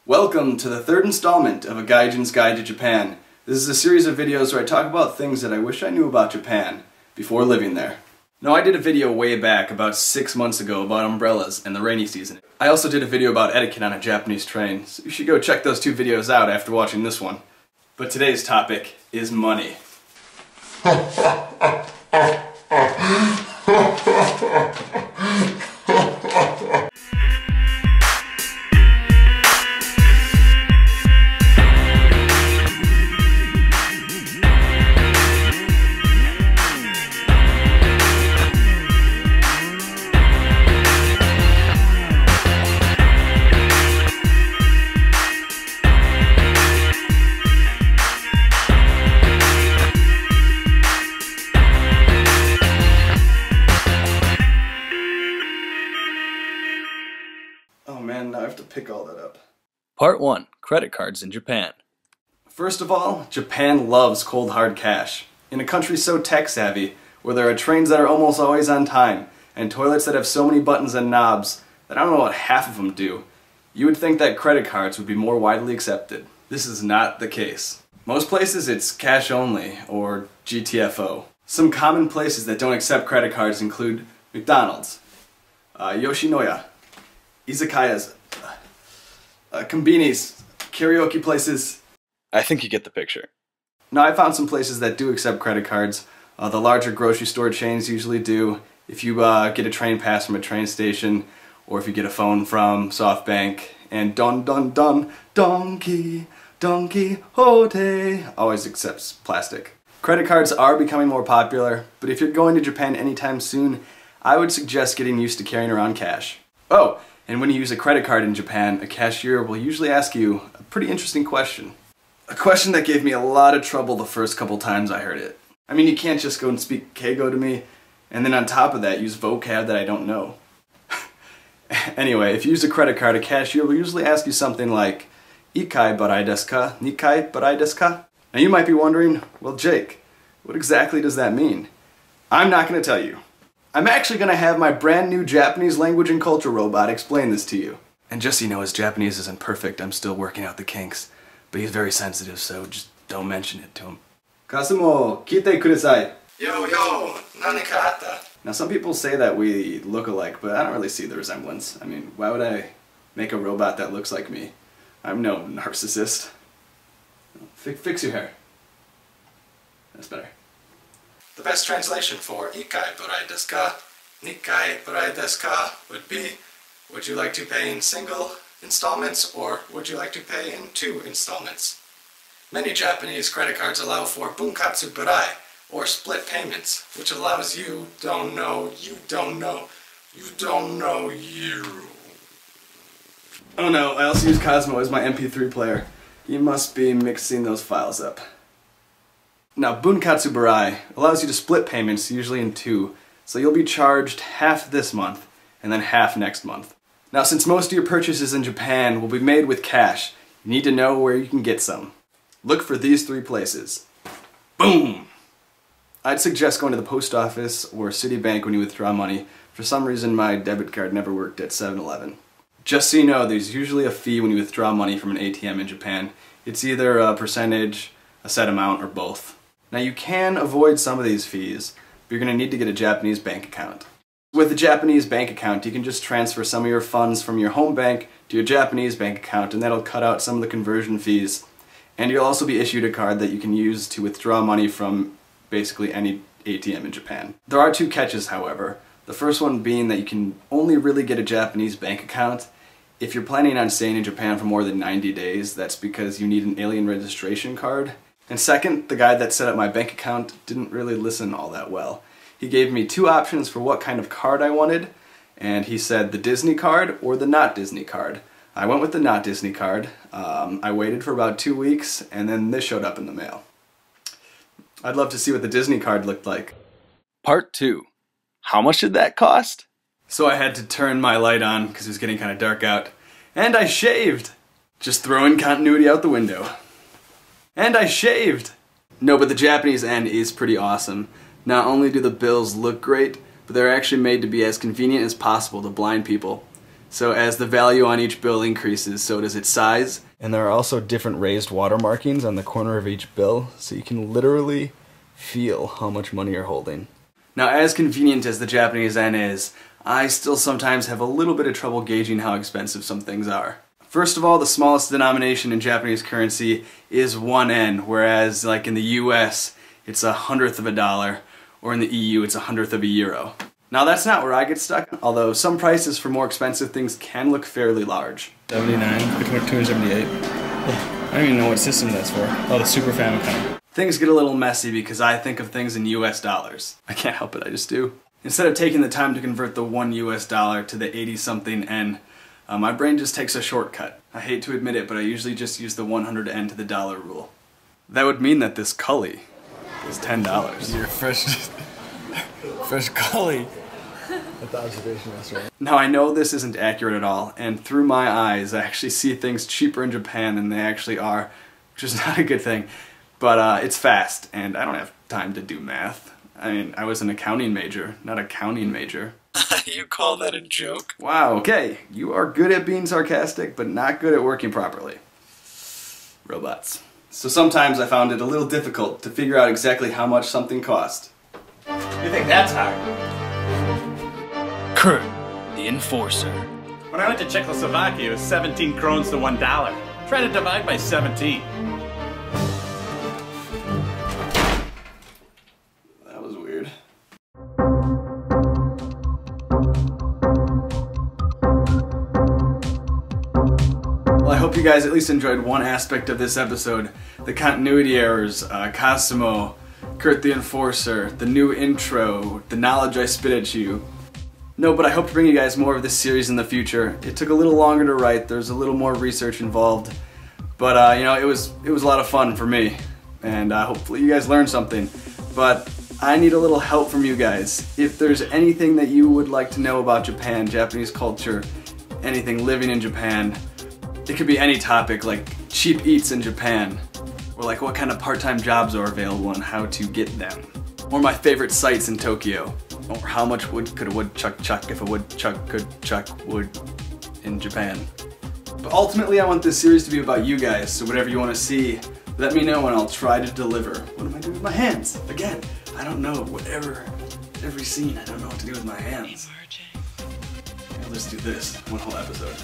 Welcome to the third installment of a Gaijin's Guide to Japan. This is a series of videos where I talk about things that I wish I knew about Japan before living there. Now, I did a video way back about 6 months ago about umbrellas and the rainy season. I also did a video about etiquette on a Japanese train, so you should go check those two videos out after watching this one. But today's topic is money. Oh man, now I have to pick all that up. Part 1. Credit cards in Japan. First of all, Japan loves cold hard cash. In a country so tech-savvy, where there are trains that are almost always on time, and toilets that have so many buttons and knobs that I don't know what half of them do, you would think that credit cards would be more widely accepted. This is not the case. Most places it's cash only, or GTFO. Some common places that don't accept credit cards include McDonald's, Yoshinoya, izakayas, konbinis, karaoke places. I think you get the picture. Now, I found some places that do accept credit cards. The larger grocery store chains usually do. If you get a train pass from a train station, or if you get a phone from SoftBank, and Donkey Quixote always accepts plastic. Credit cards are becoming more popular, but if you're going to Japan anytime soon, I would suggest getting used to carrying around cash. Oh, and when you use a credit card in Japan, a cashier will usually ask you a pretty interesting question. A question that gave me a lot of trouble the first couple times I heard it. I mean, you can't just go and speak Keigo to me, and then on top of that use vocab that I don't know. Anyway, if you use a credit card, a cashier will usually ask you something like, "Ikai barai desu ka? Nikai barai desu ka?" Now you might be wondering, well Jake, what exactly does that mean? I'm not going to tell you. I'm actually going to have my brand new Japanese language and culture robot explain this to you. And just so you know, his Japanese isn't perfect, I'm still working out the kinks. But he's very sensitive, so just don't mention it to him. Cosmo, kite kudasai. Yo, nani ka atta? Now some people say that we look alike, but I don't really see the resemblance. I mean, why would I make a robot that looks like me? I'm no narcissist. Fix your hair. That's better. The best translation for Ikai barai desu ka, Nikai barai desu ka would be, would you like to pay in single installments or would you like to pay in 2 installments? Many Japanese credit cards allow for bunkatsu barai, or split payments, which allows you. Oh no, I also use Cosmo as my MP3 player. You must be mixing those files up. Now, bunkatsu barai allows you to split payments, usually in 2, so you'll be charged half this month and then half next month. Now, since most of your purchases in Japan will be made with cash, you need to know where you can get some. Look for these 3 places. Boom! I'd suggest going to the post office or Citibank when you withdraw money. For some reason, my debit card never worked at 7-Eleven. Just so you know, there's usually a fee when you withdraw money from an ATM in Japan. It's either a percentage, a set amount, or both. Now, you can avoid some of these fees, but you're going to need to get a Japanese bank account. With a Japanese bank account, you can just transfer some of your funds from your home bank to your Japanese bank account, and that'll cut out some of the conversion fees. And you'll also be issued a card that you can use to withdraw money from basically any ATM in Japan. There are 2 catches, however. The first one being that you can only really get a Japanese bank account if you're planning on staying in Japan for more than 90 days. That's because you need an alien registration card. And second, the guy that set up my bank account didn't really listen all that well. He gave me 2 options for what kind of card I wanted, and he said the Disney card or the not Disney card. I went with the not Disney card. I waited for about 2 weeks, and then this showed up in the mail. I'd love to see what the Disney card looked like. Part 2. How much did that cost? So I had to turn my light on because it was getting kind of dark out. And I shaved! Just throwing continuity out the window. And I shaved! No, but the Japanese end is pretty awesome. Not only do the bills look great, but they're actually made to be as convenient as possible to blind people. So as the value on each bill increases, so does its size. And there are also different raised water markings on the corner of each bill, so you can literally feel how much money you're holding. Now, as convenient as the Japanese yen is, I still sometimes have a little bit of trouble gauging how expensive some things are. First of all, the smallest denomination in Japanese currency is 1 yen, whereas like in the US, it's 1/100 of a dollar, or in the EU, it's 1/100 of a euro. Now that's not where I get stuck, although some prices for more expensive things can look fairly large. 79, 278. I don't even know what system that's for. Oh, the Super Famicom. Things get a little messy because I think of things in US dollars. I can't help it, I just do. Instead of taking the time to convert the 1 US dollar to the 80-something yen, my brain just takes a shortcut. I hate to admit it, but I usually just use the 100 yen to the dollar rule. That would mean that this cully is $10. Your fresh cully at the observation restaurant. Now I know this isn't accurate at all, and through my eyes I actually see things cheaper in Japan than they actually are, which is not a good thing. But it's fast, and I don't have time to do math. I mean, I was an accounting major, not a counting major. You call that a joke? Wow, okay. You are good at being sarcastic, but not good at working properly. Robots. So sometimes I found it a little difficult to figure out exactly how much something cost. You think that's hard? Kurt, the enforcer. When I went to Czechoslovakia, it was 17 krones to $1. Try to divide by 17. That was weird. Well, I hope you guys at least enjoyed one aspect of this episode. The continuity errors, Cosmo, Kurt the Enforcer, the new intro, the knowledge I spit at you. No, but I hope to bring you guys more of this series in the future. It took a little longer to write, there's a little more research involved, but you know, it was a lot of fun for me, and hopefully you guys learned something. But I need a little help from you guys. If there's anything that you would like to know about Japan, Japanese culture, anything living in Japan, it could be any topic, like cheap eats in Japan, or like what kind of part-time jobs are available and how to get them, or my favorite sites in Tokyo, or how much wood could a woodchuck chuck if a woodchuck could chuck wood in Japan. But ultimately I want this series to be about you guys, so whatever you want to see, let me know and I'll try to deliver. What am I doing with my hands? Again, I don't know, every scene I don't know what to do with my hands. I'll just do this one whole episode.